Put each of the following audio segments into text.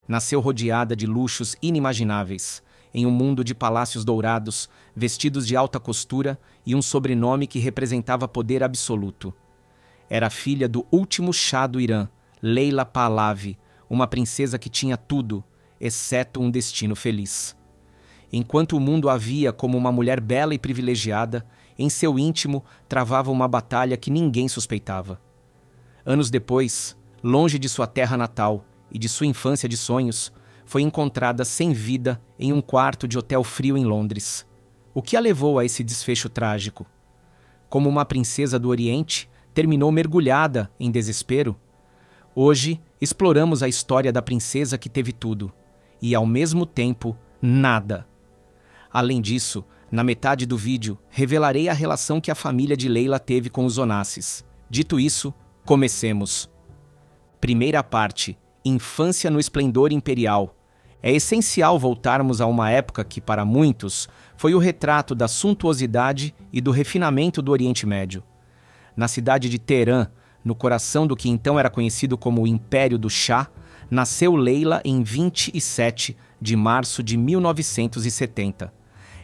Nasceu rodeada de luxos inimagináveis, em um mundo de palácios dourados, vestidos de alta costura e um sobrenome que representava poder absoluto. Era filha do último Shah do Irã, Leila Pahlavi, uma princesa que tinha tudo, exceto um destino feliz. Enquanto o mundo a via como uma mulher bela e privilegiada, em seu íntimo travava uma batalha que ninguém suspeitava. Anos depois, longe de sua terra natal e de sua infância de sonhos, foi encontrada sem vida em um quarto de hotel frio em Londres. O que a levou a esse desfecho trágico? Como uma princesa do Oriente, terminou mergulhada em desespero? Hoje, exploramos a história da princesa que teve tudo e, ao mesmo tempo, nada. Além disso, na metade do vídeo, revelarei a relação que a família de Leila teve com os Onassis. Dito isso, comecemos. Primeira parte: Infância no esplendor imperial. É essencial voltarmos a uma época que, para muitos, foi o retrato da suntuosidade e do refinamento do Oriente Médio. Na cidade de Teherã, no coração do que então era conhecido como o Império do Shah, nasceu Leila em 27 de março de 1970.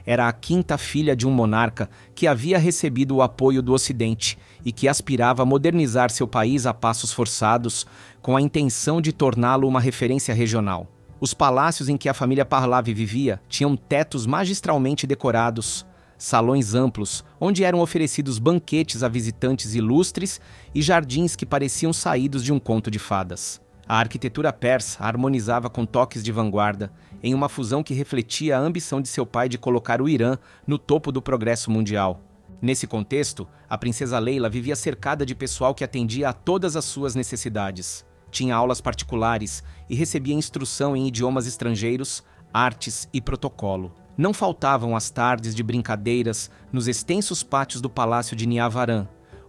Era a quinta filha de um monarca que havia recebido o apoio do Ocidente e que aspirava a modernizar seu país a passos forçados, com a intenção de torná-lo uma referência regional. Os palácios em que a família Pahlavi vivia tinham tetos magistralmente decorados, salões amplos, onde eram oferecidos banquetes a visitantes ilustres e jardins que pareciam saídos de um conto de fadas. A arquitetura persa harmonizava com toques de vanguarda, em uma fusão que refletia a ambição de seu pai de colocar o Irã no topo do progresso mundial. Nesse contexto, a princesa Leila vivia cercada de pessoal que atendia a todas as suas necessidades. Tinha aulas particulares e recebia instrução em idiomas estrangeiros, artes e protocolo. Não faltavam as tardes de brincadeiras nos extensos pátios do palácio de Niavaran,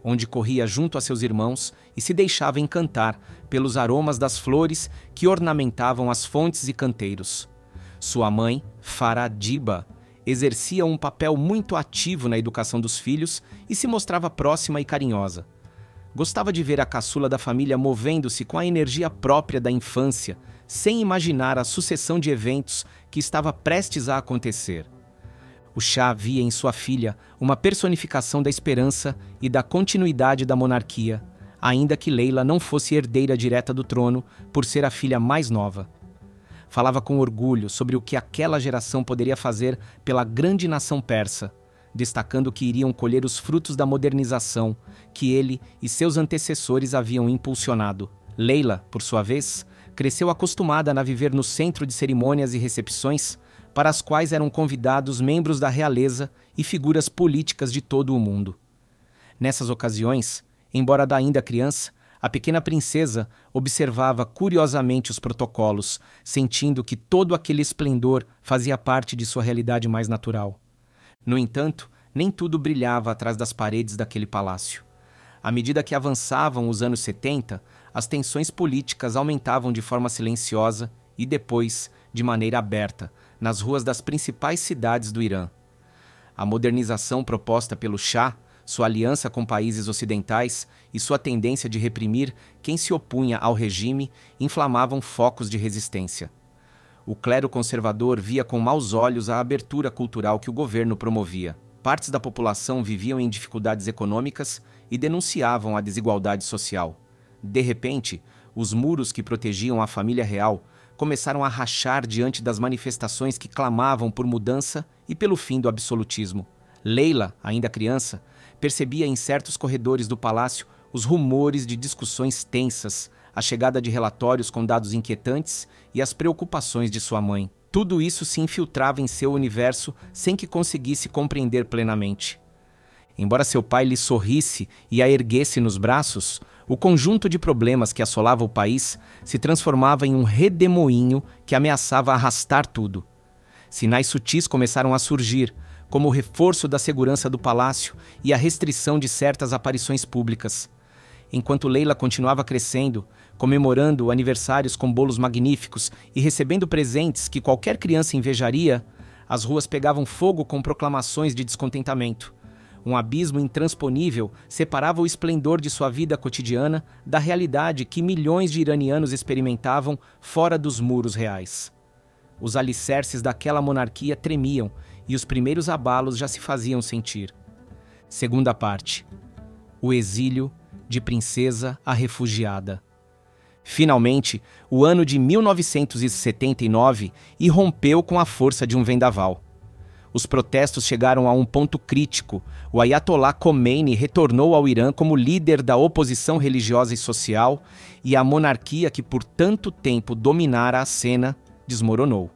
onde corria junto a seus irmãos e se deixava encantar pelos aromas das flores que ornamentavam as fontes e canteiros. Sua mãe, Faradiba, exercia um papel muito ativo na educação dos filhos e se mostrava próxima e carinhosa. Gostava de ver a caçula da família movendo-se com a energia própria da infância, sem imaginar a sucessão de eventos que estava prestes a acontecer. O Shah via em sua filha uma personificação da esperança e da continuidade da monarquia, ainda que Leila não fosse herdeira direta do trono por ser a filha mais nova. Falava com orgulho sobre o que aquela geração poderia fazer pela grande nação persa, destacando que iriam colher os frutos da modernização que ele e seus antecessores haviam impulsionado. Leila, por sua vez, cresceu acostumada a viver no centro de cerimônias e recepções, para as quais eram convidados membros da realeza e figuras políticas de todo o mundo. Nessas ocasiões, embora ainda criança, a pequena princesa observava curiosamente os protocolos, sentindo que todo aquele esplendor fazia parte de sua realidade mais natural. No entanto, nem tudo brilhava atrás das paredes daquele palácio. À medida que avançavam os anos 70, as tensões políticas aumentavam de forma silenciosa e depois, de maneira aberta, nas ruas das principais cidades do Irã. A modernização proposta pelo Shah, sua aliança com países ocidentais e sua tendência de reprimir quem se opunha ao regime inflamavam focos de resistência. O clero conservador via com maus olhos a abertura cultural que o governo promovia. Partes da população viviam em dificuldades econômicas e denunciavam a desigualdade social. De repente, os muros que protegiam a família real começaram a rachar diante das manifestações que clamavam por mudança e pelo fim do absolutismo. Leila, ainda criança, percebia em certos corredores do palácio os rumores de discussões tensas, a chegada de relatórios com dados inquietantes e as preocupações de sua mãe. Tudo isso se infiltrava em seu universo sem que conseguisse compreender plenamente. Embora seu pai lhe sorrisse e a erguesse nos braços, o conjunto de problemas que assolava o país se transformava em um redemoinho que ameaçava arrastar tudo. Sinais sutis começaram a surgir, como o reforço da segurança do palácio e a restrição de certas aparições públicas. Enquanto Leila continuava crescendo, comemorando aniversários com bolos magníficos e recebendo presentes que qualquer criança invejaria, as ruas pegavam fogo com proclamações de descontentamento. Um abismo intransponível separava o esplendor de sua vida cotidiana da realidade que milhões de iranianos experimentavam fora dos muros reais. Os alicerces daquela monarquia tremiam e os primeiros abalos já se faziam sentir. Segunda parte. O exílio de princesa a refugiada. Finalmente, o ano de 1979 irrompeu com a força de um vendaval. Os protestos chegaram a um ponto crítico. O Ayatollah Khomeini retornou ao Irã como líder da oposição religiosa e social, e a monarquia que por tanto tempo dominara a cena desmoronou.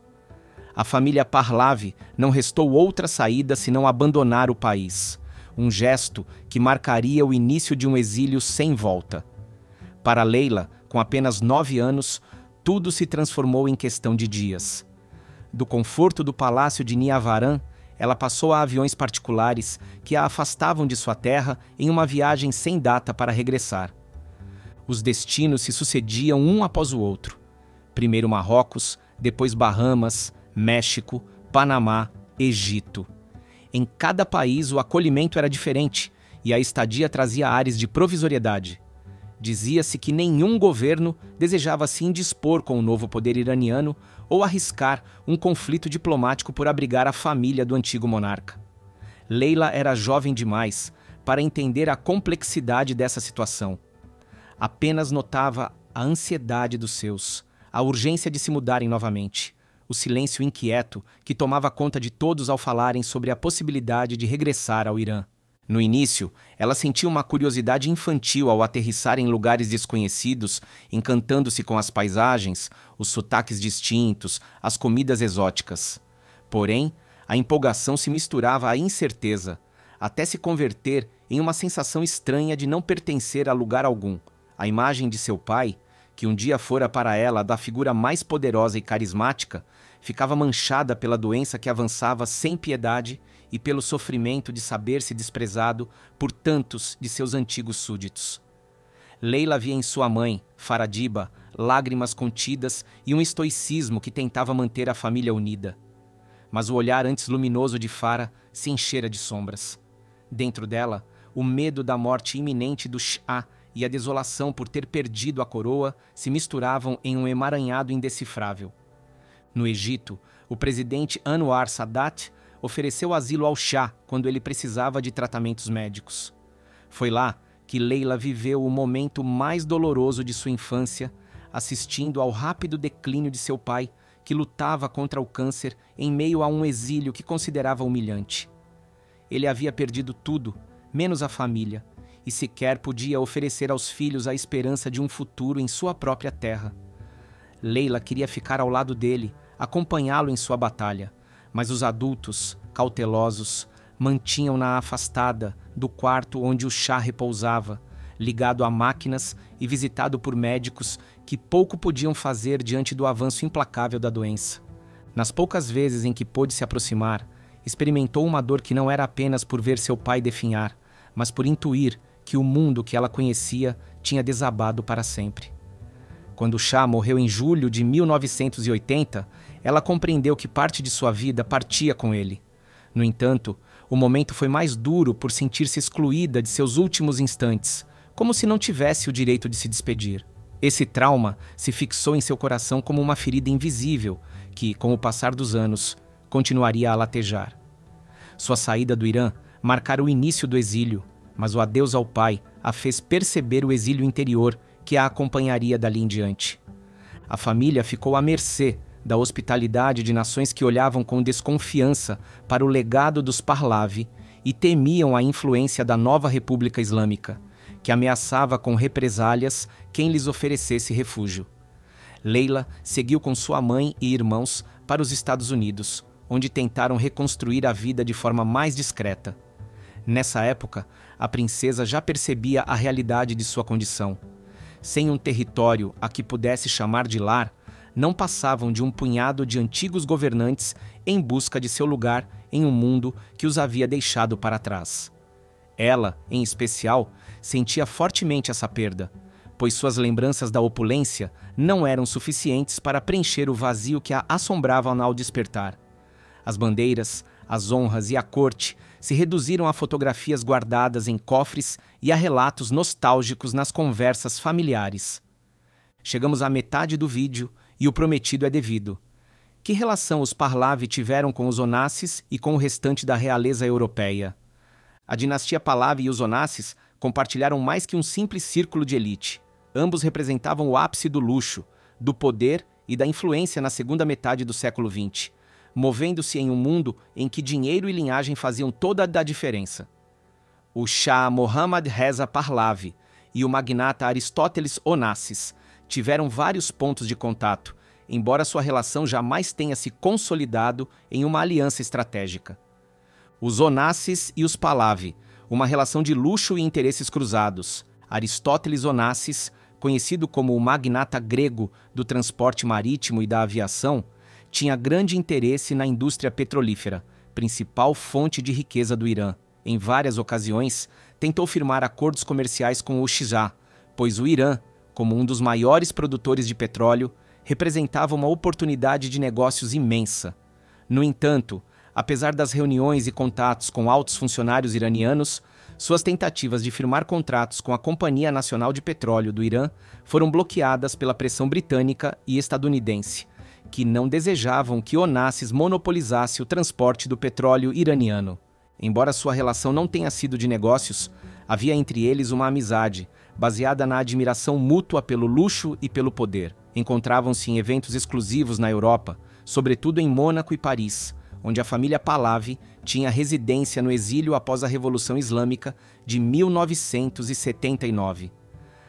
A família Pahlavi não restou outra saída senão abandonar o país, um gesto que marcaria o início de um exílio sem volta. Para Leila, com apenas 9 anos, tudo se transformou em questão de dias. Do conforto do palácio de Niavaran, ela passou a aviões particulares que a afastavam de sua terra em uma viagem sem data para regressar. Os destinos se sucediam um após o outro. Primeiro Marrocos, depois Bahamas, México, Panamá, Egito. Em cada país o acolhimento era diferente e a estadia trazia ares de provisoriedade. Dizia-se que nenhum governo desejava se indispor com o novo poder iraniano ou arriscar um conflito diplomático por abrigar a família do antigo monarca. Leila era jovem demais para entender a complexidade dessa situação. Apenas notava a ansiedade dos seus, a urgência de se mudarem novamente, o silêncio inquieto que tomava conta de todos ao falarem sobre a possibilidade de regressar ao Irã. No início, ela sentia uma curiosidade infantil ao aterrissar em lugares desconhecidos, encantando-se com as paisagens, os sotaques distintos, as comidas exóticas. Porém, a empolgação se misturava à incerteza, até se converter em uma sensação estranha de não pertencer a lugar algum. A imagem de seu pai, que um dia fora para ela da figura mais poderosa e carismática, ficava manchada pela doença que avançava sem piedade e pelo sofrimento de saber-se desprezado por tantos de seus antigos súditos. Leila via em sua mãe, Faradiba, lágrimas contidas e um estoicismo que tentava manter a família unida. Mas o olhar antes luminoso de Farah se enchera de sombras. Dentro dela, o medo da morte iminente do Shah e a desolação por ter perdido a coroa se misturavam em um emaranhado indecifrável. No Egito, o presidente Anwar Sadat ofereceu asilo ao Shah quando ele precisava de tratamentos médicos. Foi lá que Leila viveu o momento mais doloroso de sua infância, assistindo ao rápido declínio de seu pai, que lutava contra o câncer em meio a um exílio que considerava humilhante. Ele havia perdido tudo, menos a família, e sequer podia oferecer aos filhos a esperança de um futuro em sua própria terra. Leila queria ficar ao lado dele, acompanhá-lo em sua batalha, mas os adultos, cautelosos, mantinham-na afastada do quarto onde o Shah repousava, ligado a máquinas e visitado por médicos que pouco podiam fazer diante do avanço implacável da doença. Nas poucas vezes em que pôde se aproximar, experimentou uma dor que não era apenas por ver seu pai definhar, mas por intuir que o mundo que ela conhecia tinha desabado para sempre. Quando o Shah morreu em julho de 1980, ela compreendeu que parte de sua vida partia com ele. No entanto, o momento foi mais duro por sentir-se excluída de seus últimos instantes, como se não tivesse o direito de se despedir. Esse trauma se fixou em seu coração como uma ferida invisível que, com o passar dos anos, continuaria a latejar. Sua saída do Irã marcara o início do exílio, mas o adeus ao pai a fez perceber o exílio interior que a acompanharia dali em diante. A família ficou à mercê da hospitalidade de nações que olhavam com desconfiança para o legado dos Pahlavi e temiam a influência da nova República Islâmica, que ameaçava com represálias quem lhes oferecesse refúgio. Leila seguiu com sua mãe e irmãos para os Estados Unidos, onde tentaram reconstruir a vida de forma mais discreta. Nessa época, a princesa já percebia a realidade de sua condição. Sem um território a que pudesse chamar de lar, não passavam de um punhado de antigos governantes em busca de seu lugar em um mundo que os havia deixado para trás. Ela, em especial, sentia fortemente essa perda, pois suas lembranças da opulência não eram suficientes para preencher o vazio que a assombrava ao despertar. As bandeiras, as honras e a corte se reduziram a fotografias guardadas em cofres e a relatos nostálgicos nas conversas familiares. Chegamos à metade do vídeo e o prometido é devido. Que relação os Pahlavi tiveram com os Onassis e com o restante da realeza europeia? A dinastia Pahlavi e os Onassis compartilharam mais que um simples círculo de elite. Ambos representavam o ápice do luxo, do poder e da influência na segunda metade do século XX, movendo-se em um mundo em que dinheiro e linhagem faziam toda a diferença. O Shah Mohammad Reza Pahlavi e o magnata Aristóteles Onassis tiveram vários pontos de contato, embora sua relação jamais tenha se consolidado em uma aliança estratégica. Os Onassis e os Pahlavi, uma relação de luxo e interesses cruzados. Aristóteles Onassis, conhecido como o magnata grego do transporte marítimo e da aviação, tinha grande interesse na indústria petrolífera, principal fonte de riqueza do Irã. Em várias ocasiões, tentou firmar acordos comerciais com o Shah, pois o Irã, como um dos maiores produtores de petróleo, representava uma oportunidade de negócios imensa. No entanto, apesar das reuniões e contatos com altos funcionários iranianos, suas tentativas de firmar contratos com a Companhia Nacional de Petróleo do Irã foram bloqueadas pela pressão britânica e estadunidense, que não desejavam que Onassis monopolizasse o transporte do petróleo iraniano. Embora sua relação não tenha sido de negócios, havia entre eles uma amizade, baseada na admiração mútua pelo luxo e pelo poder. Encontravam-se em eventos exclusivos na Europa, sobretudo em Mônaco e Paris, onde a família Pahlavi tinha residência no exílio após a Revolução Islâmica de 1979.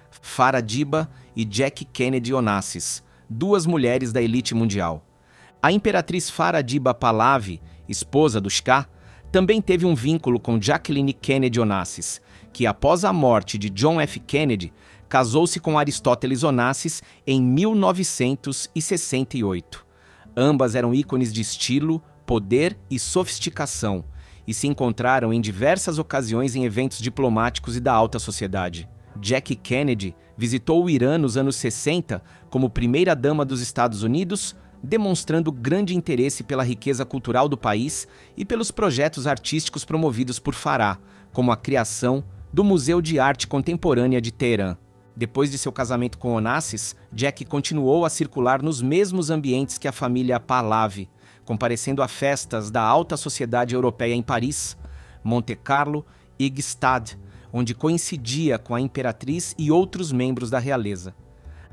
Farah Diba e Jackie Kennedy Onassis, duas mulheres da elite mundial. A imperatriz Farah Diba Pahlavi, esposa do Shah, também teve um vínculo com Jacqueline Kennedy Onassis, que após a morte de John F. Kennedy, casou-se com Aristóteles Onassis em 1968. Ambas eram ícones de estilo, poder e sofisticação, e se encontraram em diversas ocasiões em eventos diplomáticos e da alta sociedade. Jackie Kennedy visitou o Irã nos anos 60 como primeira-dama dos Estados Unidos, demonstrando grande interesse pela riqueza cultural do país e pelos projetos artísticos promovidos por Farah, como a criação do Museu de Arte Contemporânea de Teherã. Depois de seu casamento com Onassis, Jackie continuou a circular nos mesmos ambientes que a família Pahlavi, comparecendo a festas da alta sociedade europeia em Paris, Monte Carlo e Gstaad, onde coincidia com a imperatriz e outros membros da realeza.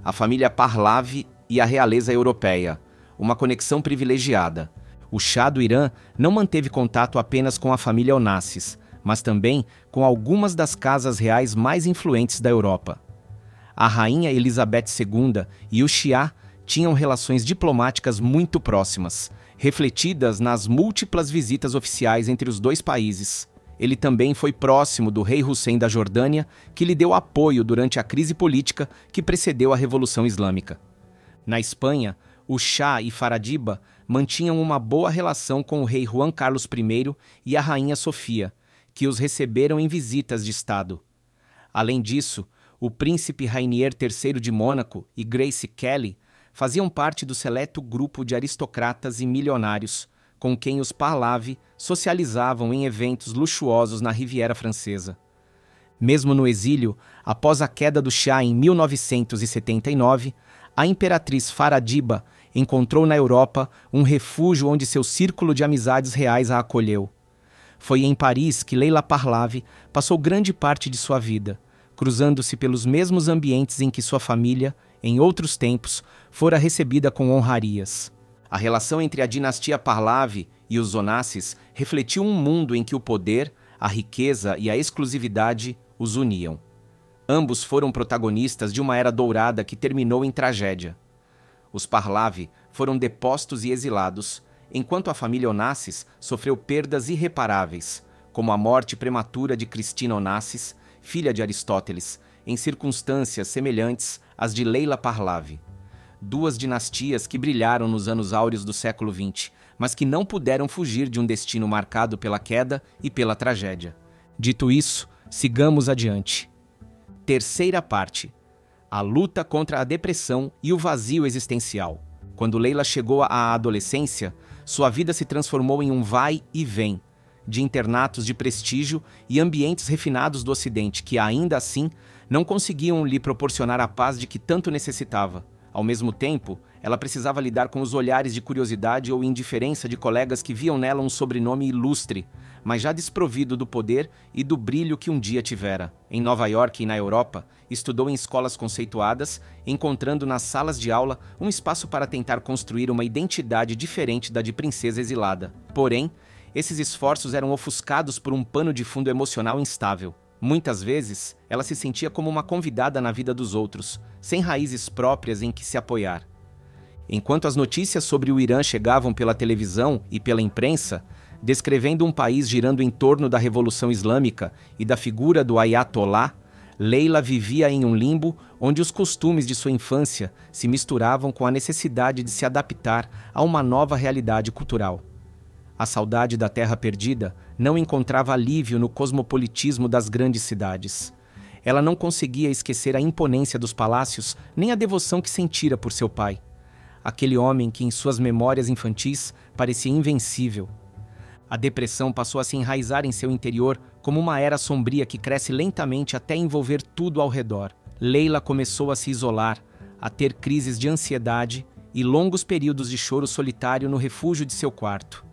A família Pahlavi e a realeza europeia, uma conexão privilegiada. O Shah do Irã não manteve contato apenas com a família Onassis, mas também com algumas das casas reais mais influentes da Europa. A rainha Elizabeth II e o Shah tinham relações diplomáticas muito próximas, refletidas nas múltiplas visitas oficiais entre os dois países. Ele também foi próximo do rei Hussein da Jordânia, que lhe deu apoio durante a crise política que precedeu a Revolução Islâmica. Na Espanha, o Shah e Farah Diba mantinham uma boa relação com o rei Juan Carlos I e a rainha Sofia, que os receberam em visitas de Estado. Além disso, o príncipe Rainier III de Mônaco e Grace Kelly faziam parte do seleto grupo de aristocratas e milionários com quem os Pahlavi socializavam em eventos luxuosos na Riviera Francesa. Mesmo no exílio, após a queda do Shah em 1979, a imperatriz Farah Diba encontrou na Europa um refúgio onde seu círculo de amizades reais a acolheu. Foi em Paris que Leila Pahlavi passou grande parte de sua vida, cruzando-se pelos mesmos ambientes em que sua família, em outros tempos, fora recebida com honrarias. A relação entre a dinastia Pahlavi e os Onassis refletiu um mundo em que o poder, a riqueza e a exclusividade os uniam. Ambos foram protagonistas de uma era dourada que terminou em tragédia. Os Pahlavi foram depostos e exilados, enquanto a família Onassis sofreu perdas irreparáveis, como a morte prematura de Cristina Onassis, filha de Aristóteles, em circunstâncias semelhantes às de Leila Pahlavi. Duas dinastias que brilharam nos anos áureos do século XX, mas que não puderam fugir de um destino marcado pela queda e pela tragédia. Dito isso, sigamos adiante. Terceira parte. A luta contra a depressão e o vazio existencial. Quando Leila chegou à adolescência, sua vida se transformou em um vai e vem, de internatos de prestígio e ambientes refinados do Ocidente que, ainda assim, não conseguiam lhe proporcionar a paz de que tanto necessitava. Ao mesmo tempo, ela precisava lidar com os olhares de curiosidade ou indiferença de colegas que viam nela um sobrenome ilustre, mas já desprovido do poder e do brilho que um dia tivera. Em Nova York e na Europa, estudou em escolas conceituadas, encontrando nas salas de aula um espaço para tentar construir uma identidade diferente da de princesa exilada. Porém, esses esforços eram ofuscados por um pano de fundo emocional instável. Muitas vezes, ela se sentia como uma convidada na vida dos outros, sem raízes próprias em que se apoiar. Enquanto as notícias sobre o Irã chegavam pela televisão e pela imprensa, descrevendo um país girando em torno da Revolução Islâmica e da figura do Ayatollah, Leila vivia em um limbo onde os costumes de sua infância se misturavam com a necessidade de se adaptar a uma nova realidade cultural. A saudade da terra perdida não encontrava alívio no cosmopolitismo das grandes cidades. Ela não conseguia esquecer a imponência dos palácios nem a devoção que sentira por seu pai. Aquele homem que em suas memórias infantis parecia invencível. A depressão passou a se enraizar em seu interior como uma era sombria que cresce lentamente até envolver tudo ao redor. Leila começou a se isolar, a ter crises de ansiedade e longos períodos de choro solitário no refúgio de seu quarto.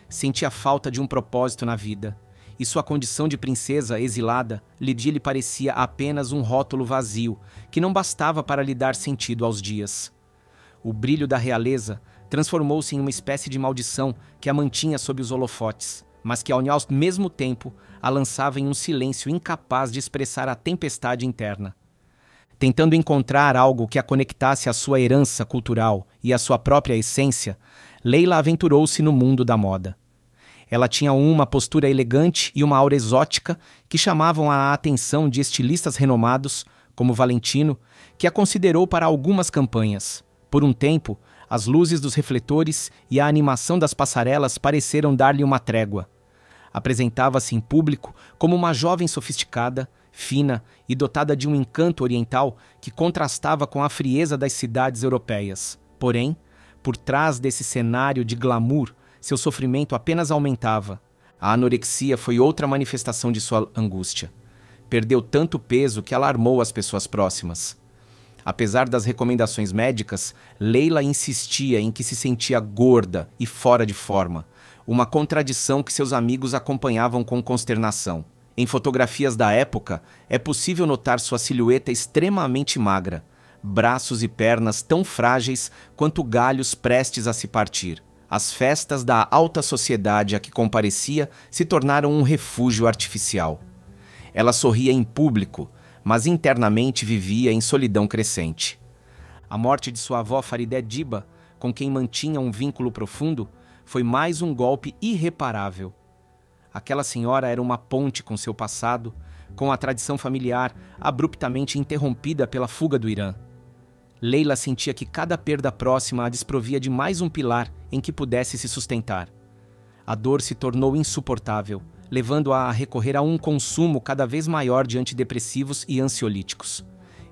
Sentia falta de um propósito na vida, e sua condição de princesa exilada lhe parecia apenas um rótulo vazio, que não bastava para lhe dar sentido aos dias. O brilho da realeza transformou-se em uma espécie de maldição que a mantinha sob os holofotes, mas que ao mesmo tempo a lançava em um silêncio incapaz de expressar a tempestade interna. Tentando encontrar algo que a conectasse à sua herança cultural e à sua própria essência, Leila aventurou-se no mundo da moda. Ela tinha uma postura elegante e uma aura exótica que chamavam a atenção de estilistas renomados, como Valentino, que a considerou para algumas campanhas. Por um tempo, as luzes dos refletores e a animação das passarelas pareceram dar-lhe uma trégua. Apresentava-se em público como uma jovem sofisticada, fina e dotada de um encanto oriental que contrastava com a frieza das cidades europeias. Porém, por trás desse cenário de glamour, seu sofrimento apenas aumentava. A anorexia foi outra manifestação de sua angústia. Perdeu tanto peso que alarmou as pessoas próximas. Apesar das recomendações médicas, Leila insistia em que se sentia gorda e fora de forma, uma contradição que seus amigos acompanhavam com consternação. Em fotografias da época, é possível notar sua silhueta extremamente magra, braços e pernas tão frágeis quanto galhos prestes a se partir. As festas da alta sociedade a que comparecia se tornaram um refúgio artificial. Ela sorria em público, mas internamente vivia em solidão crescente. A morte de sua avó Farideh Diba, com quem mantinha um vínculo profundo, foi mais um golpe irreparável. Aquela senhora era uma ponte com seu passado, com a tradição familiar abruptamente interrompida pela fuga do Irã. Leila sentia que cada perda próxima a desprovia de mais um pilar em que pudesse se sustentar. A dor se tornou insuportável, levando-a a recorrer a um consumo cada vez maior de antidepressivos e ansiolíticos.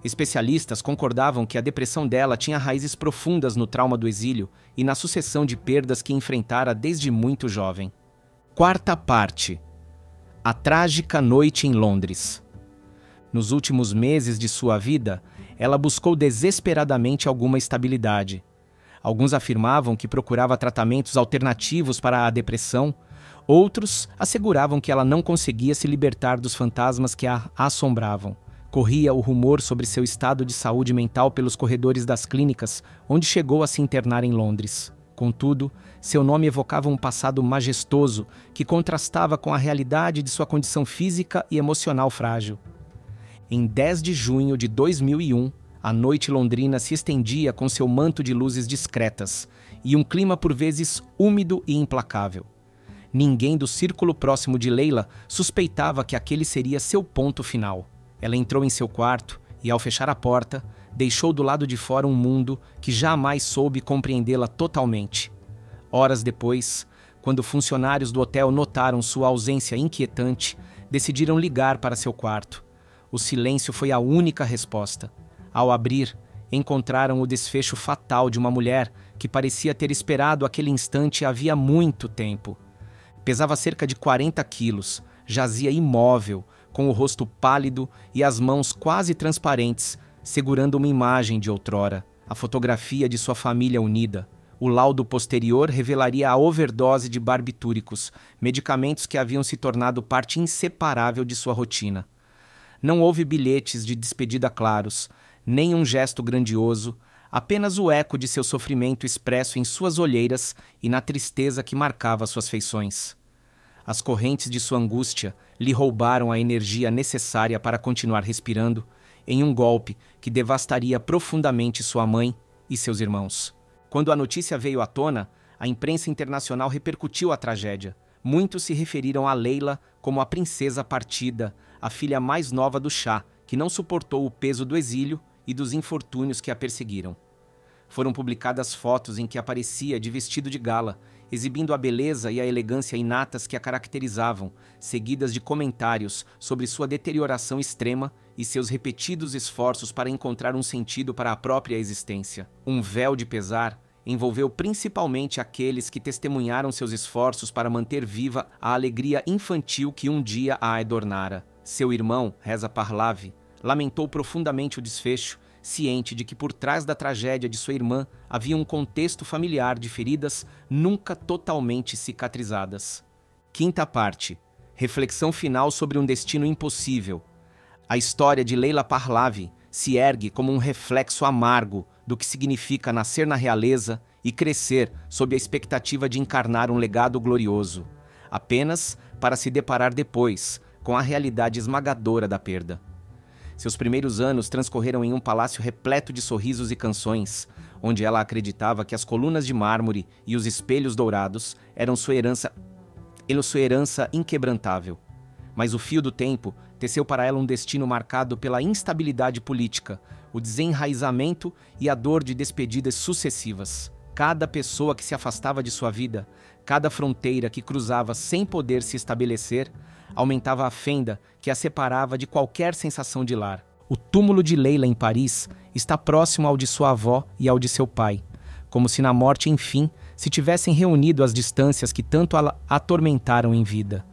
Especialistas concordavam que a depressão dela tinha raízes profundas no trauma do exílio e na sucessão de perdas que enfrentara desde muito jovem. Quarta parte. A trágica noite em Londres. Nos últimos meses de sua vida, ela buscou desesperadamente alguma estabilidade. Alguns afirmavam que procurava tratamentos alternativos para a depressão, outros asseguravam que ela não conseguia se libertar dos fantasmas que a assombravam. Corria o rumor sobre seu estado de saúde mental pelos corredores das clínicas, onde chegou a se internar em Londres. Contudo, seu nome evocava um passado majestoso que contrastava com a realidade de sua condição física e emocional frágil. Em 10 de junho de 2001, a noite londrina se estendia com seu manto de luzes discretas e um clima por vezes úmido e implacável. Ninguém do círculo próximo de Leila suspeitava que aquele seria seu ponto final. Ela entrou em seu quarto e, ao fechar a porta, deixou do lado de fora um mundo que jamais soube compreendê-la totalmente. Horas depois, quando funcionários do hotel notaram sua ausência inquietante, decidiram ligar para seu quarto. O silêncio foi a única resposta. Ao abrir, encontraram o desfecho fatal de uma mulher que parecia ter esperado aquele instante havia muito tempo. Pesava cerca de 40 quilos, jazia imóvel, com o rosto pálido e as mãos quase transparentes, segurando uma imagem de outrora, a fotografia de sua família unida. O laudo posterior revelaria a overdose de barbitúricos, medicamentos que haviam se tornado parte inseparável de sua rotina. Não houve bilhetes de despedida claros, nem um gesto grandioso, apenas o eco de seu sofrimento expresso em suas olheiras e na tristeza que marcava suas feições. As correntes de sua angústia lhe roubaram a energia necessária para continuar respirando em um golpe que devastaria profundamente sua mãe e seus irmãos. Quando a notícia veio à tona, a imprensa internacional repercutiu a tragédia. Muitos se referiram a Leila como a princesa partida, a filha mais nova do Shah, que não suportou o peso do exílio e dos infortúnios que a perseguiram. Foram publicadas fotos em que aparecia de vestido de gala, exibindo a beleza e a elegância inatas que a caracterizavam, seguidas de comentários sobre sua deterioração extrema e seus repetidos esforços para encontrar um sentido para a própria existência. Um véu de pesar envolveu principalmente aqueles que testemunharam seus esforços para manter viva a alegria infantil que um dia a adornara. Seu irmão, Reza Pahlavi, lamentou profundamente o desfecho, ciente de que por trás da tragédia de sua irmã havia um contexto familiar de feridas nunca totalmente cicatrizadas. Quinta parte. Reflexão final sobre um destino impossível. A história de Leila Pahlavi se ergue como um reflexo amargo do que significa nascer na realeza e crescer sob a expectativa de encarnar um legado glorioso, apenas para se deparar depois com a realidade esmagadora da perda. Seus primeiros anos transcorreram em um palácio repleto de sorrisos e canções, onde ela acreditava que as colunas de mármore e os espelhos dourados eram sua herança inquebrantável. Mas o fio do tempo teceu para ela um destino marcado pela instabilidade política, o desenraizamento e a dor de despedidas sucessivas. Cada pessoa que se afastava de sua vida, cada fronteira que cruzava sem poder se estabelecer, aumentava a fenda que a separava de qualquer sensação de lar. O túmulo de Leila em Paris está próximo ao de sua avó e ao de seu pai, como se na morte, enfim, se tivessem reunido as distâncias que tanto a atormentaram em vida.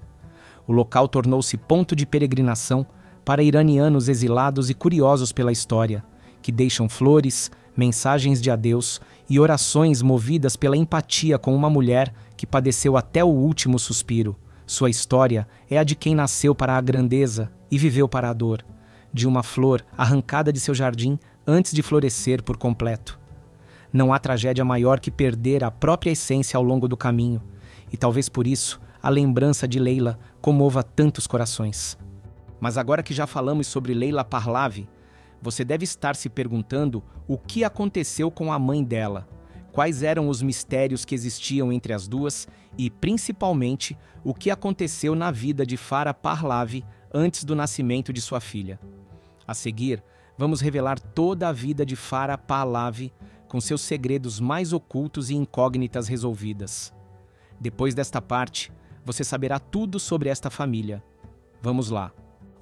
O local tornou-se ponto de peregrinação para iranianos exilados e curiosos pela história, que deixam flores, mensagens de adeus e orações movidas pela empatia com uma mulher que padeceu até o último suspiro. Sua história é a de quem nasceu para a grandeza e viveu para a dor, de uma flor arrancada de seu jardim antes de florescer por completo. Não há tragédia maior que perder a própria essência ao longo do caminho, e talvez por isso a lembrança de Leila comova tantos corações. Mas agora que já falamos sobre Leila Pahlavi, você deve estar se perguntando o que aconteceu com a mãe dela, quais eram os mistérios que existiam entre as duas e, principalmente, o que aconteceu na vida de Farah Pahlavi antes do nascimento de sua filha. A seguir, vamos revelar toda a vida de Farah Pahlavi, com seus segredos mais ocultos e incógnitas resolvidas. Depois desta parte, você saberá tudo sobre esta família. Vamos lá.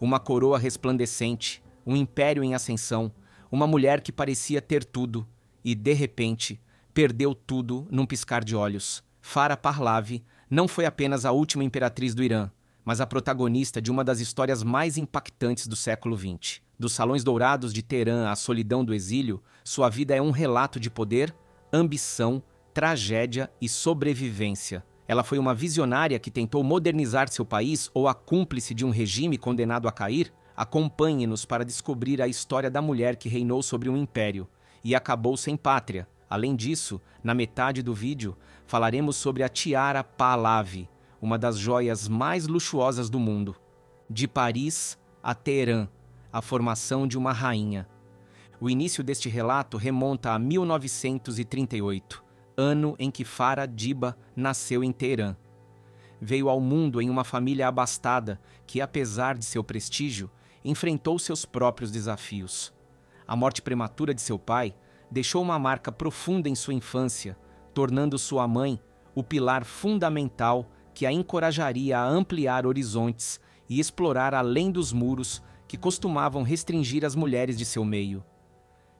Uma coroa resplandecente, um império em ascensão, uma mulher que parecia ter tudo e, de repente, perdeu tudo num piscar de olhos. Farah Pahlavi não foi apenas a última imperatriz do Irã, mas a protagonista de uma das histórias mais impactantes do século XX. Dos salões dourados de Teherã à solidão do exílio, sua vida é um relato de poder, ambição, tragédia e sobrevivência. Ela foi uma visionária que tentou modernizar seu país ou a cúmplice de um regime condenado a cair? Acompanhe-nos para descobrir a história da mulher que reinou sobre um império e acabou sem pátria. Além disso, na metade do vídeo, falaremos sobre a tiara Pahlavi, uma das joias mais luxuosas do mundo. De Paris a Teherã, a formação de uma rainha. O início deste relato remonta a 1938, ano em que Farah Diba nasceu em Teherã. Veio ao mundo em uma família abastada que, apesar de seu prestígio, enfrentou seus próprios desafios. A morte prematura de seu pai deixou uma marca profunda em sua infância, tornando sua mãe o pilar fundamental que a encorajaria a ampliar horizontes e explorar além dos muros que costumavam restringir as mulheres de seu meio.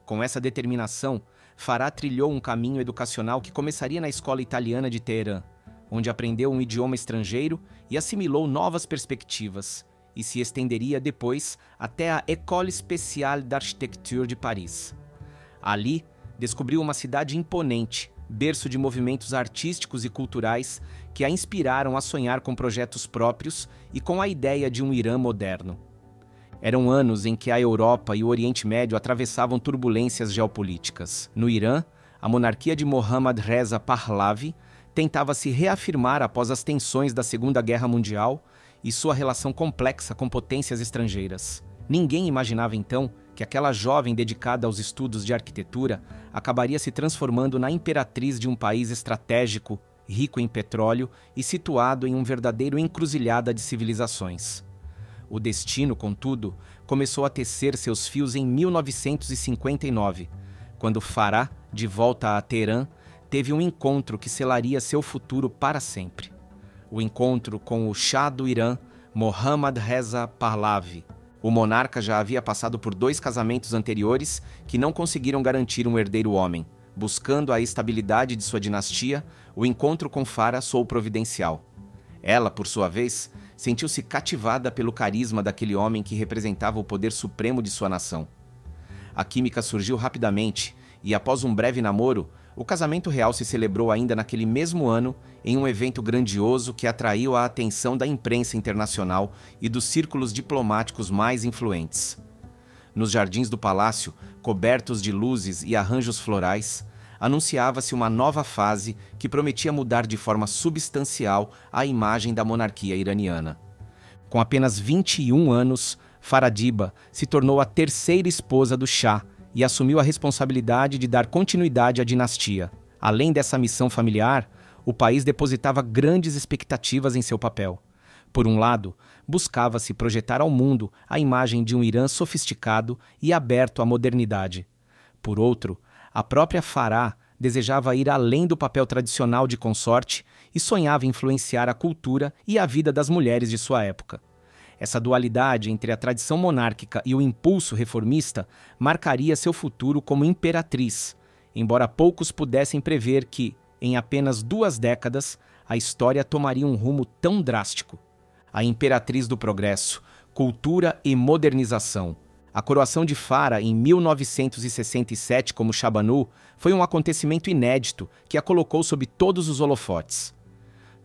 Com essa determinação, Farah trilhou um caminho educacional que começaria na escola italiana de Teherã, onde aprendeu um idioma estrangeiro e assimilou novas perspectivas, e se estenderia depois até a École Spéciale d'Architecture de Paris. Ali, descobriu uma cidade imponente, berço de movimentos artísticos e culturais que a inspiraram a sonhar com projetos próprios e com a ideia de um Irã moderno. Eram anos em que a Europa e o Oriente Médio atravessavam turbulências geopolíticas. No Irã, a monarquia de Mohammad Reza Pahlavi tentava se reafirmar após as tensões da Segunda Guerra Mundial e sua relação complexa com potências estrangeiras. Ninguém imaginava então que aquela jovem dedicada aos estudos de arquitetura acabaria se transformando na imperatriz de um país estratégico, rico em petróleo e situado em um verdadeiro encruzilhada de civilizações. O destino, contudo, começou a tecer seus fios em 1959, quando Farah, de volta a Teherã, teve um encontro que selaria seu futuro para sempre. O encontro com o Shah do Irã, Mohammad Reza Pahlavi. O monarca já havia passado por 2 casamentos anteriores que não conseguiram garantir um herdeiro homem. Buscando a estabilidade de sua dinastia, o encontro com Farah soou providencial. Ela, por sua vez, sentiu-se cativada pelo carisma daquele homem que representava o poder supremo de sua nação. A química surgiu rapidamente e, após um breve namoro, o casamento real se celebrou ainda naquele mesmo ano em um evento grandioso que atraiu a atenção da imprensa internacional e dos círculos diplomáticos mais influentes. Nos jardins do palácio, cobertos de luzes e arranjos florais, anunciava-se uma nova fase que prometia mudar de forma substancial a imagem da monarquia iraniana. Com apenas 21 anos, Faradiba se tornou a 3ª esposa do Shah e assumiu a responsabilidade de dar continuidade à dinastia. Além dessa missão familiar, o país depositava grandes expectativas em seu papel. Por um lado, buscava-se projetar ao mundo a imagem de um Irã sofisticado e aberto à modernidade. Por outro, a própria Farah desejava ir além do papel tradicional de consorte e sonhava influenciar a cultura e a vida das mulheres de sua época. Essa dualidade entre a tradição monárquica e o impulso reformista marcaria seu futuro como imperatriz, embora poucos pudessem prever que, em apenas 2 décadas, a história tomaria um rumo tão drástico. A imperatriz do progresso, cultura e modernização. A coroação de Farah em 1967 como Shah Banu foi um acontecimento inédito que a colocou sob todos os holofotes.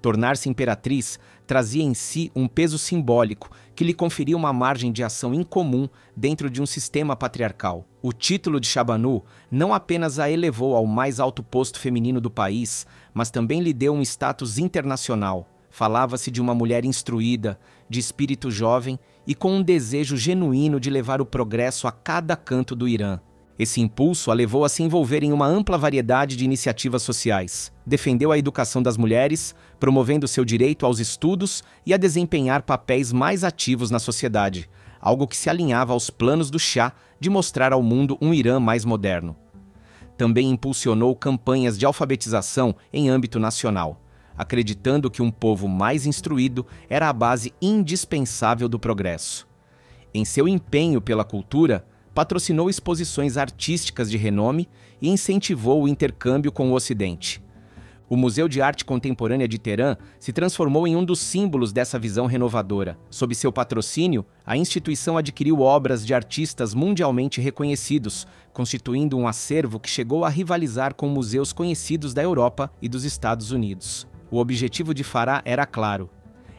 Tornar-se imperatriz trazia em si um peso simbólico que lhe conferia uma margem de ação incomum dentro de um sistema patriarcal. O título de Shah Banu não apenas a elevou ao mais alto posto feminino do país, mas também lhe deu um status internacional. Falava-se de uma mulher instruída, de espírito jovem e com um desejo genuíno de levar o progresso a cada canto do Irã. Esse impulso a levou a se envolver em uma ampla variedade de iniciativas sociais. Defendeu a educação das mulheres, promovendo seu direito aos estudos e a desempenhar papéis mais ativos na sociedade, algo que se alinhava aos planos do Shah de mostrar ao mundo um Irã mais moderno. Também impulsionou campanhas de alfabetização em âmbito nacional, acreditando que um povo mais instruído era a base indispensável do progresso. Em seu empenho pela cultura, patrocinou exposições artísticas de renome e incentivou o intercâmbio com o Ocidente. O Museu de Arte Contemporânea de Teherã se transformou em um dos símbolos dessa visão renovadora. Sob seu patrocínio, a instituição adquiriu obras de artistas mundialmente reconhecidos, constituindo um acervo que chegou a rivalizar com museus conhecidos da Europa e dos Estados Unidos. O objetivo de Farah era claro.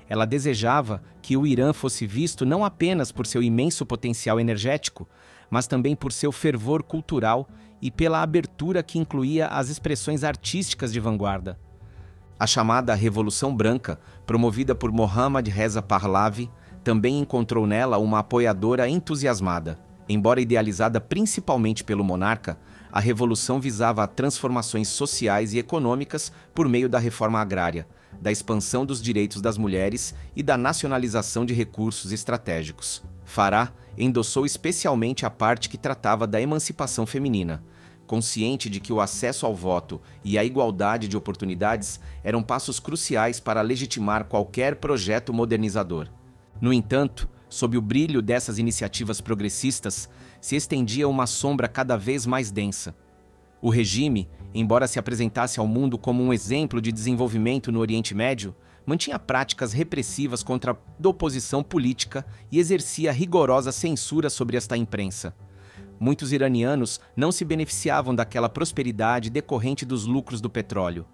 Ela desejava que o Irã fosse visto não apenas por seu imenso potencial energético, mas também por seu fervor cultural e pela abertura que incluía as expressões artísticas de vanguarda. A chamada Revolução Branca, promovida por Mohammad Reza Pahlavi, também encontrou nela uma apoiadora entusiasmada. Embora idealizada principalmente pelo monarca, a revolução visava transformações sociais e econômicas por meio da reforma agrária, da expansão dos direitos das mulheres e da nacionalização de recursos estratégicos. Farah endossou especialmente a parte que tratava da emancipação feminina, consciente de que o acesso ao voto e a igualdade de oportunidades eram passos cruciais para legitimar qualquer projeto modernizador. No entanto, sob o brilho dessas iniciativas progressistas, se estendia uma sombra cada vez mais densa. O regime, embora se apresentasse ao mundo como um exemplo de desenvolvimento no Oriente Médio, mantinha práticas repressivas contra a oposição política e exercia rigorosa censura sobre esta imprensa. Muitos iranianos não se beneficiavam daquela prosperidade decorrente dos lucros do petróleo.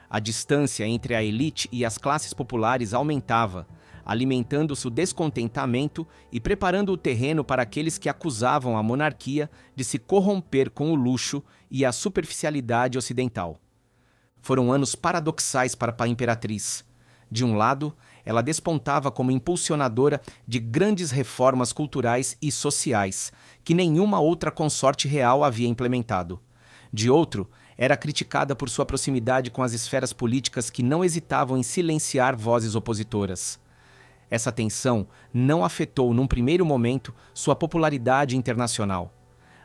A distância entre a elite e as classes populares aumentava, alimentando-se o descontentamento e preparando o terreno para aqueles que acusavam a monarquia de se corromper com o luxo e a superficialidade ocidental. Foram anos paradoxais para a imperatriz. De um lado, ela despontava como impulsionadora de grandes reformas culturais e sociais, que nenhuma outra consorte real havia implementado. De outro, era criticada por sua proximidade com as esferas políticas que não hesitavam em silenciar vozes opositoras. Essa tensão não afetou, num primeiro momento, sua popularidade internacional.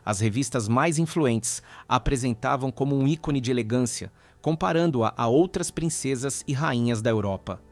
As revistas mais influentes a apresentavam como um ícone de elegância, comparando-a a outras princesas e rainhas da Europa.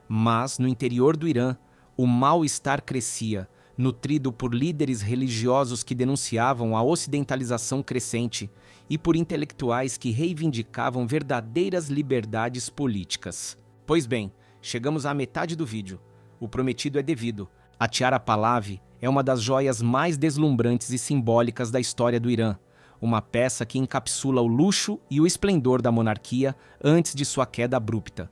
Mas, no interior do Irã, o mal-estar crescia, nutrido por líderes religiosos que denunciavam a ocidentalização crescente e por intelectuais que reivindicavam verdadeiras liberdades políticas. Pois bem, chegamos à metade do vídeo. O prometido é devido. A tiara Pahlavi é uma das joias mais deslumbrantes e simbólicas da história do Irã, uma peça que encapsula o luxo e o esplendor da monarquia antes de sua queda abrupta.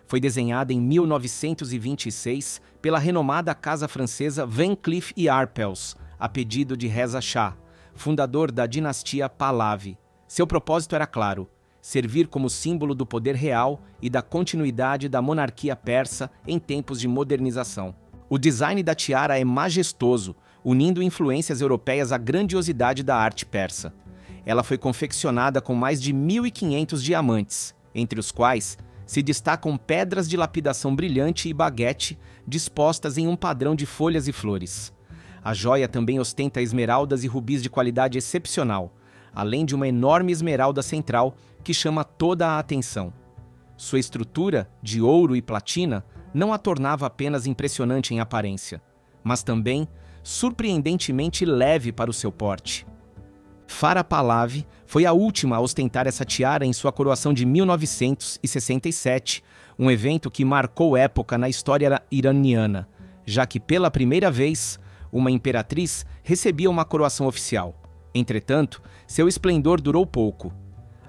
Foi desenhada em 1926 pela renomada casa francesa Van Cleef & Arpels, a pedido de Reza Shah, fundador da dinastia Pahlavi. Seu propósito era claro: servir como símbolo do poder real e da continuidade da monarquia persa em tempos de modernização. O design da tiara é majestoso, unindo influências europeias à grandiosidade da arte persa. Ela foi confeccionada com mais de 1.500 diamantes, entre os quais se destacam pedras de lapidação brilhante e baguete dispostas em um padrão de folhas e flores. A joia também ostenta esmeraldas e rubis de qualidade excepcional, além de uma enorme esmeralda central que chama toda a atenção. Sua estrutura, de ouro e platina, não a tornava apenas impressionante em aparência, mas também surpreendentemente leve para o seu porte. Farah Pahlavi foi a última a ostentar essa tiara em sua coroação de 1967, um evento que marcou época na história iraniana, já que pela primeira vez uma imperatriz recebia uma coroação oficial. Entretanto, seu esplendor durou pouco.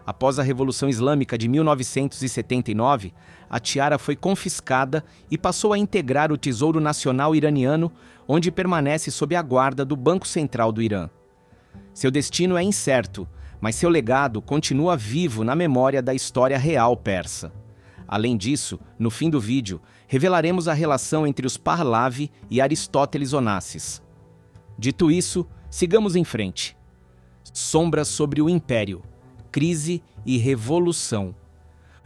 Após a Revolução Islâmica de 1979, a tiara foi confiscada e passou a integrar o Tesouro Nacional iraniano, onde permanece sob a guarda do Banco Central do Irã. Seu destino é incerto, mas seu legado continua vivo na memória da história real persa. Além disso, no fim do vídeo, revelaremos a relação entre os Pahlavi e Aristóteles Onassis. Dito isso, sigamos em frente. Sombras sobre o Império, crise e revolução.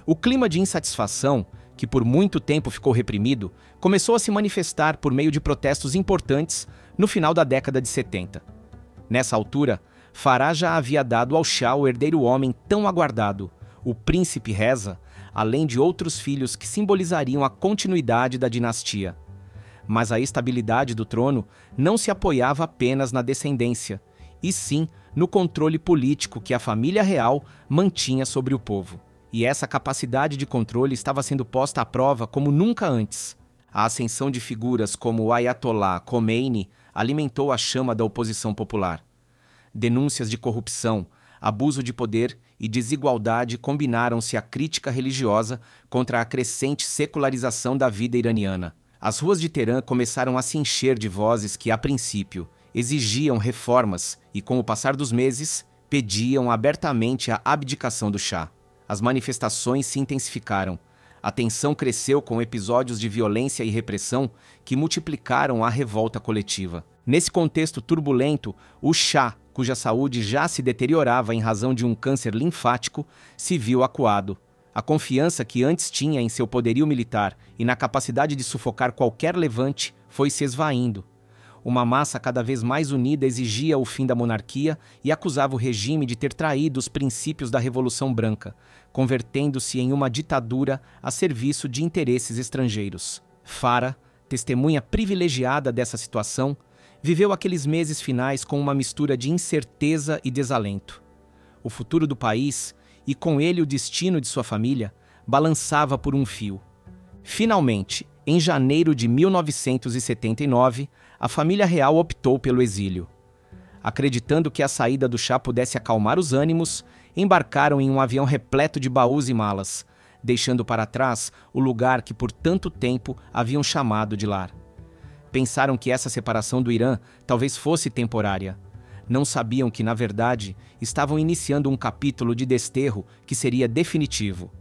O clima de insatisfação, que por muito tempo ficou reprimido, começou a se manifestar por meio de protestos importantes no final da década de 70. Nessa altura, Farah já havia dado ao Shah o herdeiro homem tão aguardado, o príncipe Reza, além de outros filhos que simbolizariam a continuidade da dinastia. Mas a estabilidade do trono não se apoiava apenas na descendência, e sim no controle político que a família real mantinha sobre o povo. E essa capacidade de controle estava sendo posta à prova como nunca antes. A ascensão de figuras como o Ayatollah Khomeini alimentou a chama da oposição popular. Denúncias de corrupção, abuso de poder e desigualdade combinaram-se à crítica religiosa contra a crescente secularização da vida iraniana. As ruas de Teherã começaram a se encher de vozes que, a princípio, exigiam reformas e, com o passar dos meses, pediam abertamente a abdicação do Shah. As manifestações se intensificaram. A tensão cresceu com episódios de violência e repressão que multiplicaram a revolta coletiva. Nesse contexto turbulento, o Shah, cuja saúde já se deteriorava em razão de um câncer linfático, se viu acuado. A confiança que antes tinha em seu poderio militar e na capacidade de sufocar qualquer levante foi se esvaindo. Uma massa cada vez mais unida exigia o fim da monarquia e acusava o regime de ter traído os princípios da Revolução Branca, convertendo-se em uma ditadura a serviço de interesses estrangeiros. Farah, testemunha privilegiada dessa situação, viveu aqueles meses finais com uma mistura de incerteza e desalento. o futuro do país e com ele o destino de sua família, balançava por um fio. Finalmente, em janeiro de 1979, a família real optou pelo exílio. Acreditando que a saída do chá pudesse acalmar os ânimos, embarcaram em um avião repleto de baús e malas, deixando para trás o lugar que por tanto tempo haviam chamado de lar. Pensaram que essa separação do Irã talvez fosse temporária. Não sabiam que, na verdade, estavam iniciando um capítulo de desterro que seria definitivo.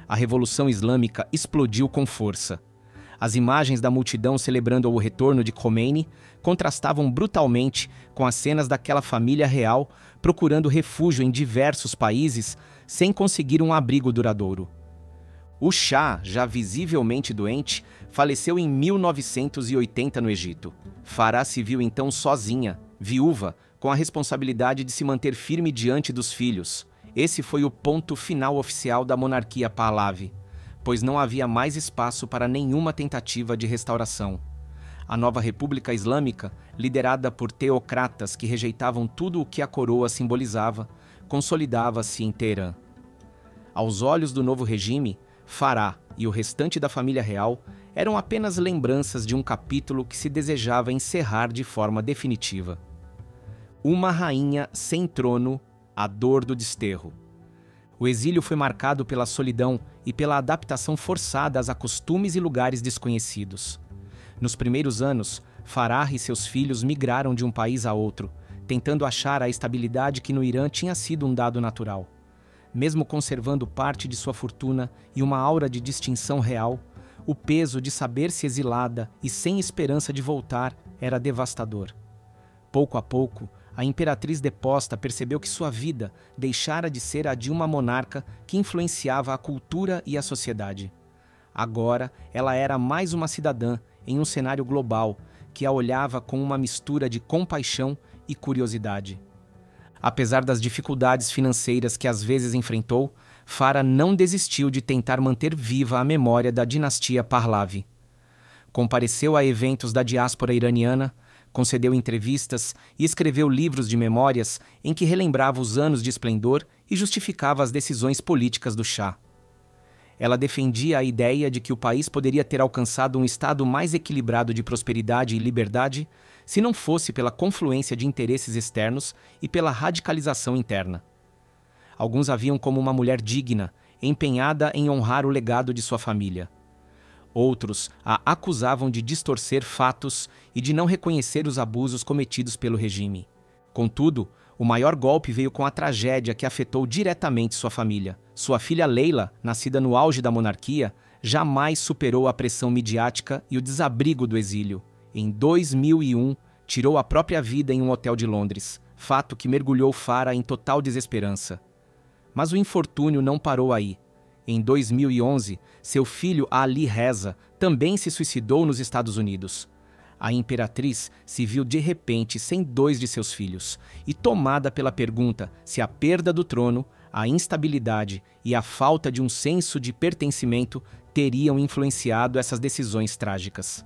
A Revolução Islâmica explodiu com força. As imagens da multidão celebrando o retorno de Khomeini contrastavam brutalmente com as cenas daquela família real procurando refúgio em diversos países sem conseguir um abrigo duradouro. O Shah, já visivelmente doente, faleceu em 1980 no Egito. Farah se viu então sozinha, viúva, com a responsabilidade de se manter firme diante dos filhos. Esse foi o ponto final oficial da monarquia Pahlavi, pois não havia mais espaço para nenhuma tentativa de restauração. A nova República Islâmica, liderada por teocratas que rejeitavam tudo o que a coroa simbolizava, consolidava-se em Teherã. Aos olhos do novo regime, Farah e o restante da família real eram apenas lembranças de um capítulo que se desejava encerrar de forma definitiva. Uma rainha sem trono, a dor do desterro. O exílio foi marcado pela solidão e pela adaptação forçada a costumes e lugares desconhecidos. Nos primeiros anos, Farah e seus filhos migraram de um país a outro, tentando achar a estabilidade que no Irã tinha sido um dado natural. Mesmo conservando parte de sua fortuna e uma aura de distinção real, o peso de saber-se exilada e sem esperança de voltar era devastador. Pouco a pouco, a imperatriz deposta percebeu que sua vida deixara de ser a de uma monarca que influenciava a cultura e a sociedade. Agora, ela era mais uma cidadã em um cenário global que a olhava com uma mistura de compaixão e curiosidade. Apesar das dificuldades financeiras que às vezes enfrentou, Farah não desistiu de tentar manter viva a memória da dinastia Pahlavi. Compareceu a eventos da diáspora iraniana, concedeu entrevistas e escreveu livros de memórias em que relembrava os anos de esplendor e justificava as decisões políticas do Shah. Ela defendia a ideia de que o país poderia ter alcançado um estado mais equilibrado de prosperidade e liberdade se não fosse pela confluência de interesses externos e pela radicalização interna. Alguns a viam como uma mulher digna, empenhada em honrar o legado de sua família. Outros a acusavam de distorcer fatos e de não reconhecer os abusos cometidos pelo regime. Contudo, o maior golpe veio com a tragédia que afetou diretamente sua família. Sua filha Leila, nascida no auge da monarquia, jamais superou a pressão midiática e o desabrigo do exílio. Em 2001, tirou a própria vida em um hotel de Londres, fato que mergulhou Farah em total desesperança. Mas o infortúnio não parou aí. Em 2011, seu filho Ali Reza também se suicidou nos Estados Unidos. A imperatriz se viu de repente sem 2 de seus filhos e tomada pela pergunta se a perda do trono, a instabilidade e a falta de um senso de pertencimento teriam influenciado essas decisões trágicas.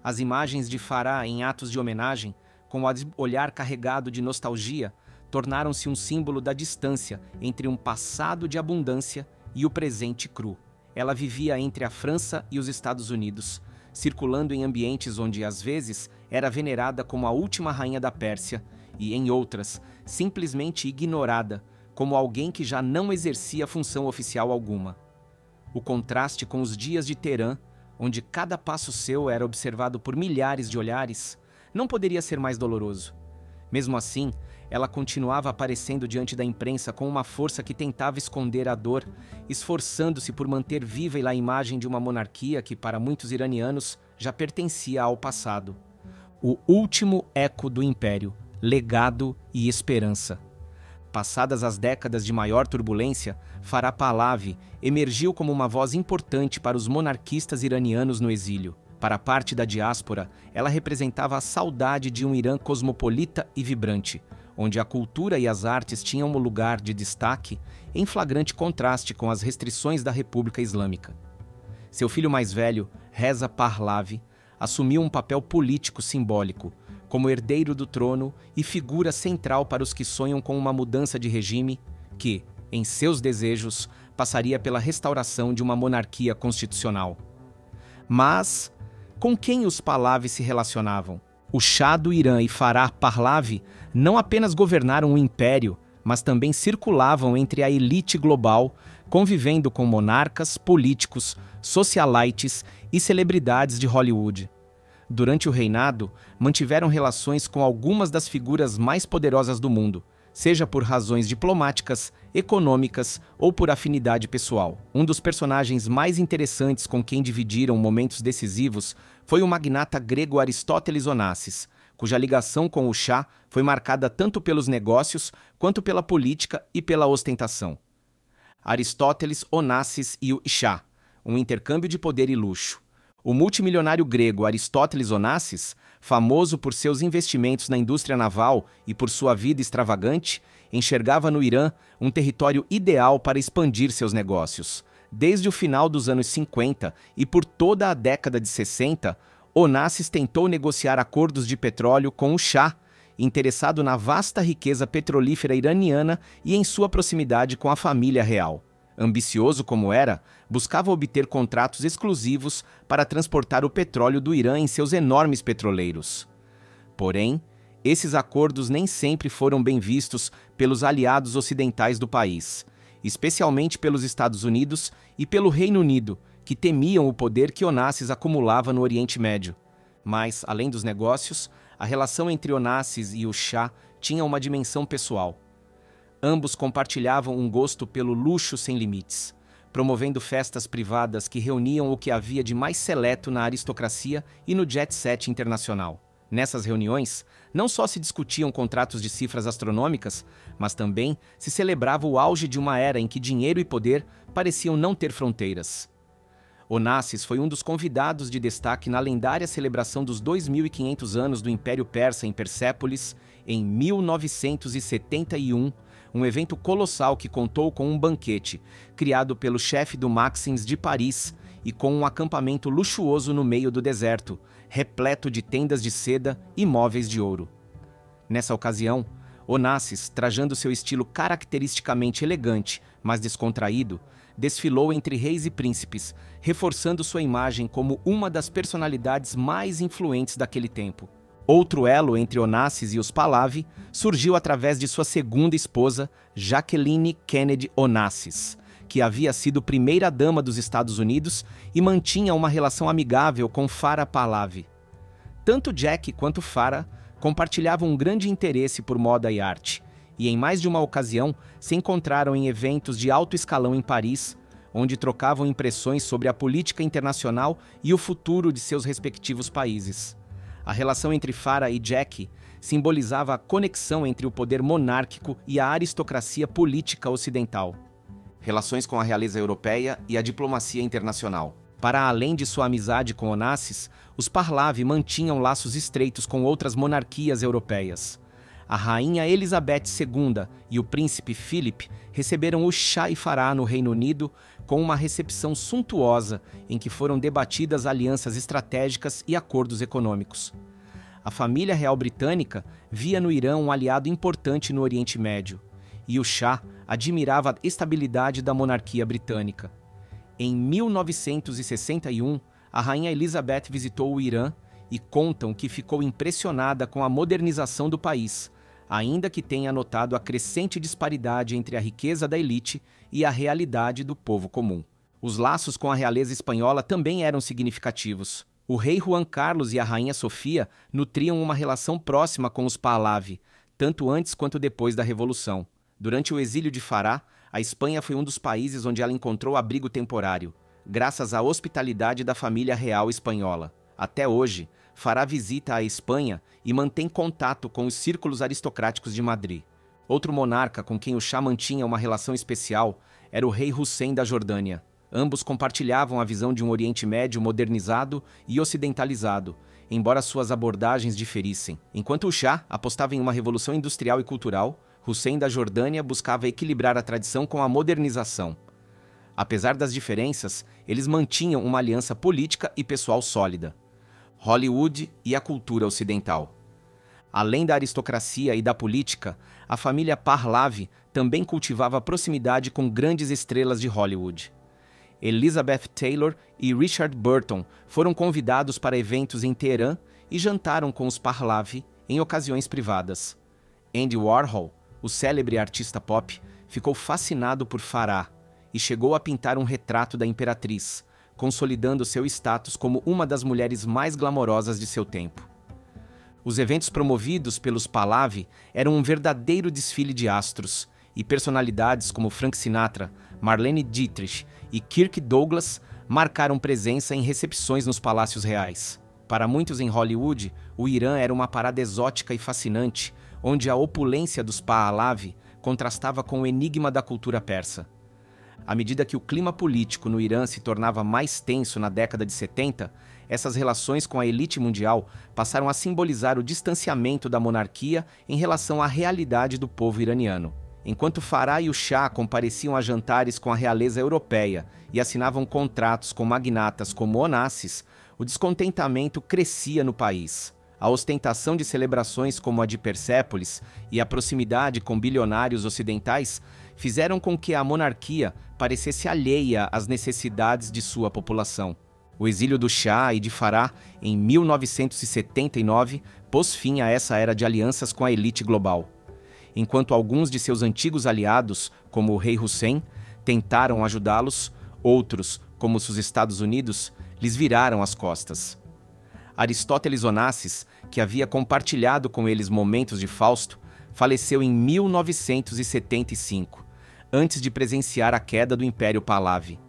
As imagens de Farah em atos de homenagem, com o olhar carregado de nostalgia, tornaram-se um símbolo da distância entre um passado de abundância e o presente cru. Ela vivia entre a França e os Estados Unidos, circulando em ambientes onde, às vezes, era venerada como a última rainha da Pérsia e, em outras, simplesmente ignorada, como alguém que já não exercia função oficial alguma. O contraste com os dias de Teherã, onde cada passo seu era observado por milhares de olhares, não poderia ser mais doloroso. Mesmo assim, ela continuava aparecendo diante da imprensa com uma força que tentava esconder a dor, esforçando-se por manter viva a imagem de uma monarquia que, para muitos iranianos, já pertencia ao passado. O último eco do império, legado e esperança. Passadas as décadas de maior turbulência, Farah Pahlavi emergiu como uma voz importante para os monarquistas iranianos no exílio. Para a parte da diáspora, ela representava a saudade de um Irã cosmopolita e vibrante, onde a cultura e as artes tinham um lugar de destaque em flagrante contraste com as restrições da República Islâmica. Seu filho mais velho, Reza Pahlavi, assumiu um papel político simbólico, como herdeiro do trono e figura central para os que sonham com uma mudança de regime que, em seus desejos, passaria pela restauração de uma monarquia constitucional. Mas, com quem os Pahlavi se relacionavam? O Shah do Irã e Farah Pahlavi não apenas governaram o império, mas também circulavam entre a elite global, convivendo com monarcas, políticos, socialites e celebridades de Hollywood. Durante o reinado, mantiveram relações com algumas das figuras mais poderosas do mundo, seja por razões diplomáticas, econômicas ou por afinidade pessoal. Um dos personagens mais interessantes com quem dividiram momentos decisivos foi o magnata grego Aristóteles Onassis, cuja ligação com o Shah foi marcada tanto pelos negócios quanto pela política e pela ostentação. Aristóteles, Onassis e o Shah, um intercâmbio de poder e luxo. O multimilionário grego Aristóteles Onassis, famoso por seus investimentos na indústria naval e por sua vida extravagante, enxergava no Irã um território ideal para expandir seus negócios. Desde o final dos anos 50 e por toda a década de 60, Onassis tentou negociar acordos de petróleo com o Shah, interessado na vasta riqueza petrolífera iraniana e em sua proximidade com a família real. Ambicioso como era, buscava obter contratos exclusivos para transportar o petróleo do Irã em seus enormes petroleiros. Porém, esses acordos nem sempre foram bem vistos pelos aliados ocidentais do país, especialmente pelos Estados Unidos e pelo Reino Unido, que temiam o poder que Onassis acumulava no Oriente Médio. Mas, além dos negócios, a relação entre Onassis e o Shah tinha uma dimensão pessoal. Ambos compartilhavam um gosto pelo luxo sem limites, promovendo festas privadas que reuniam o que havia de mais seleto na aristocracia e no jet-set internacional. Nessas reuniões, não só se discutiam contratos de cifras astronômicas, mas também se celebrava o auge de uma era em que dinheiro e poder pareciam não ter fronteiras. Onassis foi um dos convidados de destaque na lendária celebração dos 2.500 anos do Império Persa em Persépolis, em 1971, um evento colossal que contou com um banquete, criado pelo chefe do Maxims de Paris e com um acampamento luxuoso no meio do deserto, repleto de tendas de seda e móveis de ouro. Nessa ocasião, Onassis, trajando seu estilo caracteristicamente elegante, mas descontraído, desfilou entre reis e príncipes, reforçando sua imagem como uma das personalidades mais influentes daquele tempo. Outro elo entre Onassis e os Pahlavi surgiu através de sua segunda esposa, Jacqueline Kennedy Onassis, que havia sido primeira-dama dos Estados Unidos e mantinha uma relação amigável com Farah Pahlavi. Tanto Jack quanto Farah compartilhavam um grande interesse por moda e arte, e em mais de uma ocasião se encontraram em eventos de alto escalão em Paris, onde trocavam impressões sobre a política internacional e o futuro de seus respectivos países. A relação entre Farah e Jack simbolizava a conexão entre o poder monárquico e a aristocracia política ocidental. Relações com a realeza europeia e a diplomacia internacional. Para além de sua amizade com Onassis, os Pahlavi mantinham laços estreitos com outras monarquias europeias. A rainha Elizabeth II e o príncipe Philip receberam o Shah e Farah no Reino Unido com uma recepção suntuosa em que foram debatidas alianças estratégicas e acordos econômicos. A família real britânica via no Irã um aliado importante no Oriente Médio, e o Shah admirava a estabilidade da monarquia britânica. Em 1961, a rainha Elizabeth visitou o Irã e contam que ficou impressionada com a modernização do país, ainda que tenha notado a crescente disparidade entre a riqueza da elite e a realidade do povo comum. Os laços com a realeza espanhola também eram significativos. O rei Juan Carlos e a rainha Sofia nutriam uma relação próxima com os Pahlavi, tanto antes quanto depois da Revolução. Durante o exílio de Farah, a Espanha foi um dos países onde ela encontrou abrigo temporário, graças à hospitalidade da família real espanhola. Até hoje, Farah visita a Espanha e mantém contato com os círculos aristocráticos de Madrid. Outro monarca com quem o Shah mantinha uma relação especial era o rei Hussein da Jordânia. Ambos compartilhavam a visão de um Oriente Médio modernizado e ocidentalizado, embora suas abordagens diferissem. Enquanto o Shah apostava em uma revolução industrial e cultural, Hussein da Jordânia buscava equilibrar a tradição com a modernização. Apesar das diferenças, eles mantinham uma aliança política e pessoal sólida. Hollywood e a cultura ocidental. Além da aristocracia e da política, a família Pahlavi também cultivava proximidade com grandes estrelas de Hollywood. Elizabeth Taylor e Richard Burton foram convidados para eventos em Teherã e jantaram com os Pahlavi em ocasiões privadas. Andy Warhol, o célebre artista pop, ficou fascinado por Farah e chegou a pintar um retrato da imperatriz, consolidando seu status como uma das mulheres mais glamorosas de seu tempo. Os eventos promovidos pelos Pahlavi eram um verdadeiro desfile de astros, e personalidades como Frank Sinatra, Marlene Dietrich e Kirk Douglas marcaram presença em recepções nos palácios reais. Para muitos em Hollywood, o Irã era uma parada exótica e fascinante, onde a opulência dos Pahlavi contrastava com o enigma da cultura persa. À medida que o clima político no Irã se tornava mais tenso na década de 70, essas relações com a elite mundial passaram a simbolizar o distanciamento da monarquia em relação à realidade do povo iraniano. Enquanto Farah e o Shah compareciam a jantares com a realeza europeia e assinavam contratos com magnatas como Onassis, o descontentamento crescia no país. A ostentação de celebrações como a de Persépolis e a proximidade com bilionários ocidentais fizeram com que a monarquia parecesse alheia às necessidades de sua população. O exílio do Shah e de Farah, em 1979, pôs fim a essa era de alianças com a elite global. Enquanto alguns de seus antigos aliados, como o rei Hussein, tentaram ajudá-los, outros, como os Estados Unidos, lhes viraram as costas. Aristóteles Onassis, que havia compartilhado com eles momentos de Fausto, faleceu em 1975, antes de presenciar a queda do Império Pahlavi.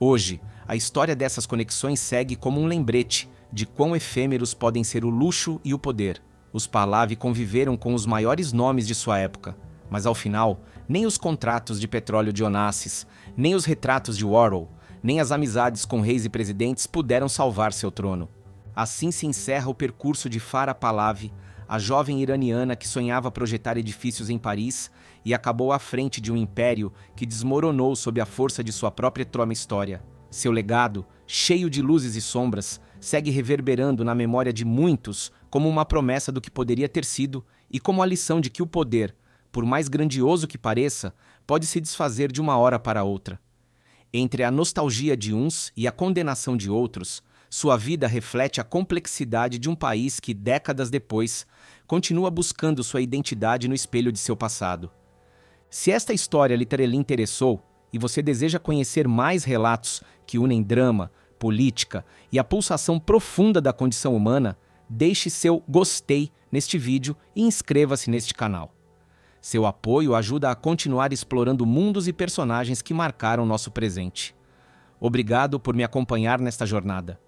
Hoje, a história dessas conexões segue como um lembrete de quão efêmeros podem ser o luxo e o poder. Os Pahlavi conviveram com os maiores nomes de sua época, mas ao final, nem os contratos de petróleo de Onassis, nem os retratos de Warhol, nem as amizades com reis e presidentes puderam salvar seu trono. Assim se encerra o percurso de Farah Pahlavi, a jovem iraniana que sonhava projetar edifícios em Paris e acabou à frente de um império que desmoronou sob a força de sua própria troma história. Seu legado, cheio de luzes e sombras, segue reverberando na memória de muitos como uma promessa do que poderia ter sido e como a lição de que o poder, por mais grandioso que pareça, pode se desfazer de uma hora para outra. Entre a nostalgia de uns e a condenação de outros, sua vida reflete a complexidade de um país que, décadas depois, continua buscando sua identidade no espelho de seu passado. Se esta história lhe interessou e você deseja conhecer mais relatos que unem drama, política e a pulsação profunda da condição humana, deixe seu gostei neste vídeo e inscreva-se neste canal. Seu apoio ajuda a continuar explorando mundos e personagens que marcaram nosso presente. Obrigado por me acompanhar nesta jornada.